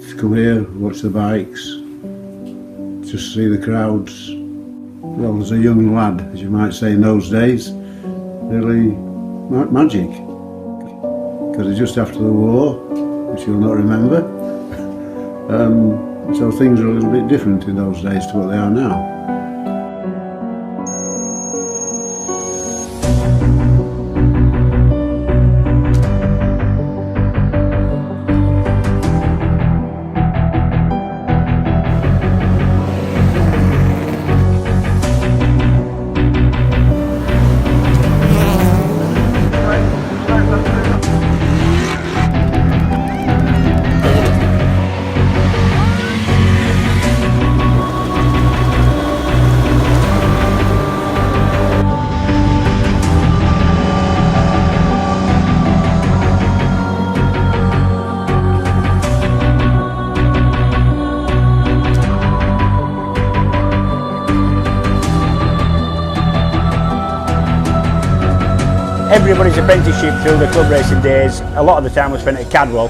to come here, watch the bikes, just see the crowds. Well, as a young lad, as you might say in those days, really magic. Because it's just after the war, which you'll not remember. So things are a little bit different in those days to what they are now. Everybody's apprenticeship through the club racing days, a lot of the time was spent at Cadwell.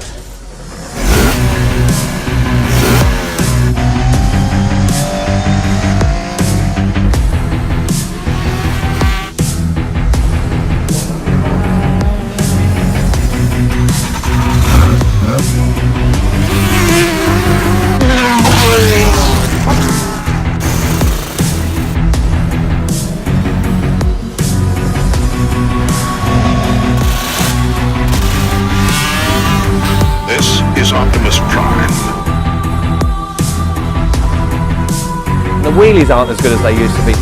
The wheelies aren't as good as they used to be.